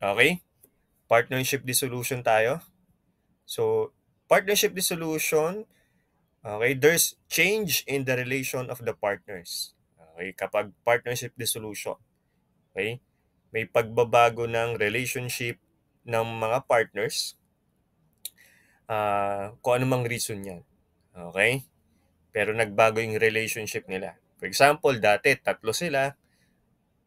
Okay? Partnership dissolution tayo. So, partnership dissolution, okay, there's change in the relation of the partners. Okay, kapag partnership dissolution, okay, may pagbabago ng relationship ng mga partners, kung anumang reason yan. Okay? Pero nagbago yung relationship nila. For example, dati tatlo sila,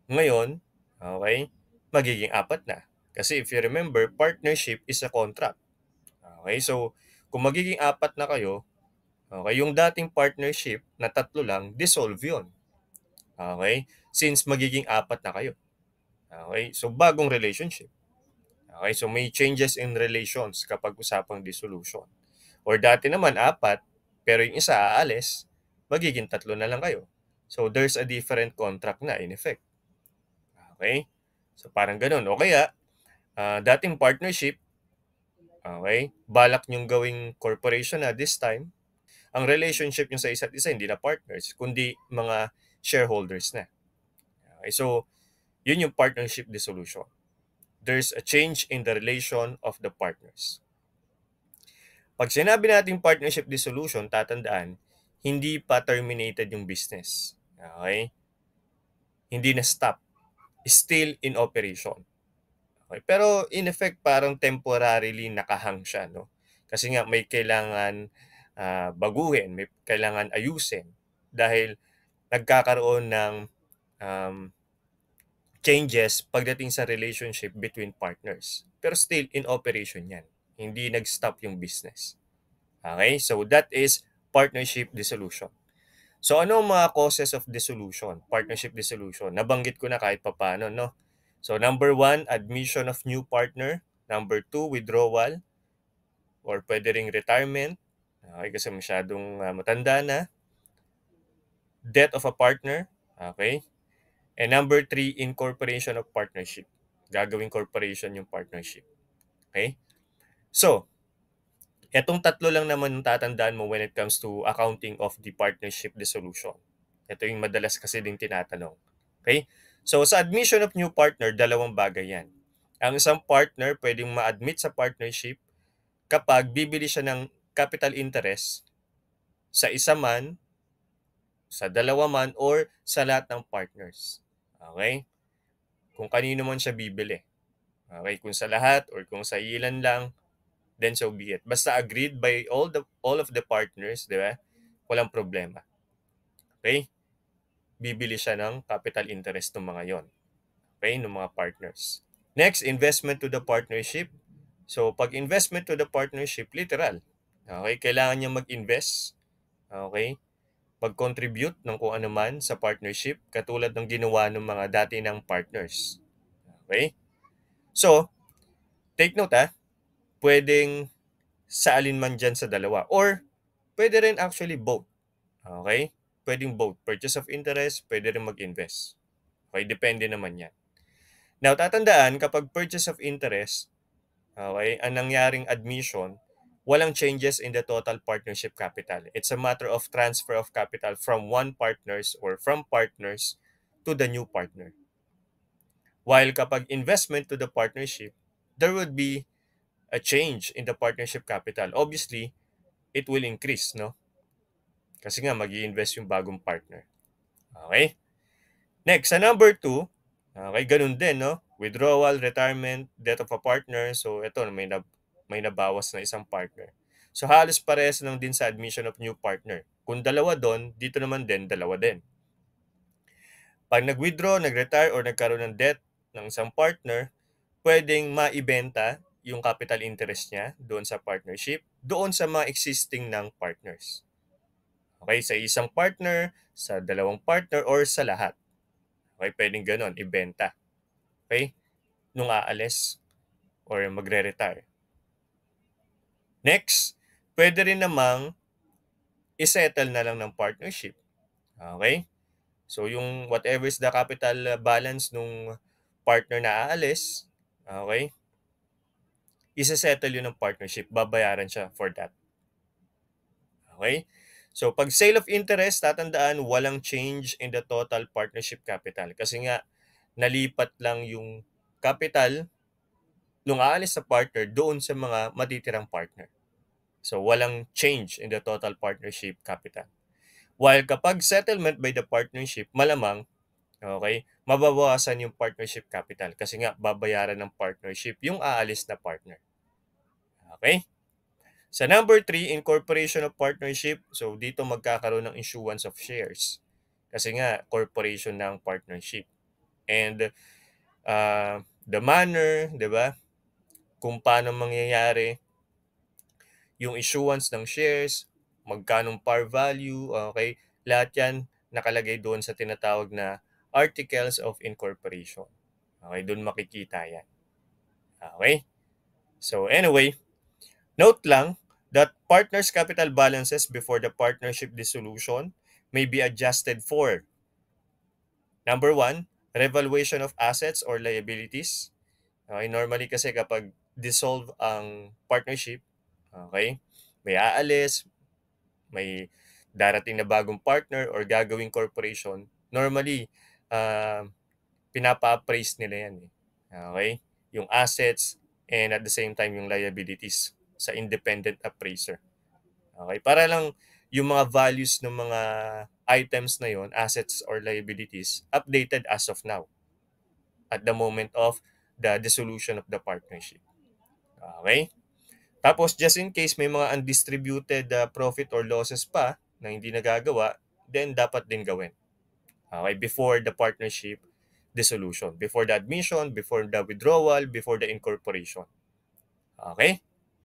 ngayon, okay, magiging apat na. Kasi if you remember, partnership is a contract. Okay, so kung magiging apat na kayo, okay, yung dating partnership na tatlo lang, dissolve yun. Okay, since magiging apat na kayo. Okay, so bagong relationship. Okay, so may changes in relations kapag usapang dissolution. Or dati naman apat, pero yung isa aalis, magiging tatlo na lang kayo. So there's a different contract na in effect. Okay? So parang ganun. O kaya, dating partnership, okay, balak nyong gawing corporation na this time, ang relationship nyo sa isa't isa hindi na partners, kundi mga shareholders na. Okay? So, yun yung partnership dissolution. There's a change in the relation of the partners. Pag sinabi natin partnership dissolution, tatandaan, hindi pa terminated yung business. Okay? Hindi na stop. Still in operation. Okay? Pero in effect, parang temporarily nakahang siya. No? Kasi nga may kailangan baguhin, may kailangan ayusin dahil nagkakaroon ng um, changes pagdating sa relationship between partners. Pero still in operation yan. Hindi nag-stop yung business. Okay? So that is partnership dissolution. So ano ang mga causes of dissolution, partnership dissolution? Nabanggit ko na kahit papaano, no? So number one, admission of new partner. Number two, withdrawal or pwede ring retirement. Okay, kasi masyadong matanda na. Death of a partner. Okay. And number three, incorporation of partnership. Gagawing corporation yung partnership. Okay? So, etong tatlo lang naman ang tatandaan mo when it comes to accounting of the partnership dissolution. Ito yung madalas kasi din tinatanong. Okay? So, sa admission of new partner, dalawang bagay yan. Ang isang partner pwedeng ma-admit sa partnership kapag bibili siya ng capital interest sa isa man, sa dalawa man, or sa lahat ng partners. Okay? Kung kanino man siya bibili. Okay? Kung sa lahat or kung sa ilan lang, then so be it. Basta agreed by all of the partners, di ba? Walang problema. Okay? Bibili siya ng capital interest ng mga yon. Okay? Ng mga partners. Next, investment to the partnership. So, pag investment to the partnership, literal. Okay? Kailangan niya mag-invest. Okay? Mag-contribute ng kung ano man sa partnership katulad ng ginawa ng mga dati ng partners. Okay? So, take note pwedeng sa alinman dyan sa dalawa. Or, pwede rin actually both. Okay? Pwedeng both. Purchase of interest, pwede rin mag-invest. Okay? Depende naman yan. Now, tatandaan, kapag purchase of interest, okay, ang nangyaring admission, walang changes in the total partnership capital. It's a matter of transfer of capital from one partners or from partners to the new partner. While kapag investment to the partnership, there would be a change in the partnership capital. Obviously, it will increase, no? Kasi nga, mag-i-invest yung bagong partner. Okay? Next, sa number 2, okay, ganun din, no? Withdrawal, retirement, death of a partner. So, ito, may nabawas na isang partner. So, halos parehas lang din sa admission of new partner. Kung dalawa doon, dito naman din, dalawa din. Pag nag-withdraw, nag-retire, or nagkaroon ng death ng isang partner, pwedeng maibenta yung capital interest niya doon sa partnership, doon sa mga existing ng partners. Okay, sa isang partner, sa dalawang partner, or sa lahat. Okay, pwedeng ganon, ibenta. Okay, nung aalis or magre-retire. Next, pwede rin namang isettle na lang ng partnership. Okay? So, yung whatever is the capital balance nung partner na aalis, okay, isa-settle yun ng partnership. Babayaran siya for that. Okay? So, pag sale of interest, tatandaan, walang change in the total partnership capital. Kasi nga, nalipat lang yung capital nung aalis na partner doon sa mga matitirang partner. So, walang change in the total partnership capital. While kapag settlement by the partnership, malamang, okay, mababawasan yung partnership capital kasi nga babayaran ng partnership yung aalis na partner. Okay? Sa number 3, incorporation of partnership. So, dito magkakaroon ng issuance of shares. Kasi nga, corporation ng partnership. And the manner, di ba, kung paano mangyayari yung issuance ng shares, magkanong par value, okay, lahat yan nakalagay doon sa tinatawag na Articles of Incorporation. Okay, doon makikita yan. Okay? So anyway, note lang that partners' capital balances before the partnership dissolution may be adjusted for number 1, revaluation of assets or liabilities. Okay, normally kasi kapag dissolve ang partnership, okay, may aalis, may darating na bagong partner or gagawing corporation, normally, pinapa-appraise nila yan. Okay? Yung assets and at the same time yung liabilities sa independent appraiser. Okay? Para lang yung mga values ng mga items na yon, assets or liabilities, updated as of now at the moment of the dissolution of the partnership. Okay? Tapos, just in case may mga undistributed profit or losses pa na hindi nagagawa, then dapat din gawin. Okay? Before the partnership dissolution. Before the admission, before the withdrawal, before the incorporation. Okay?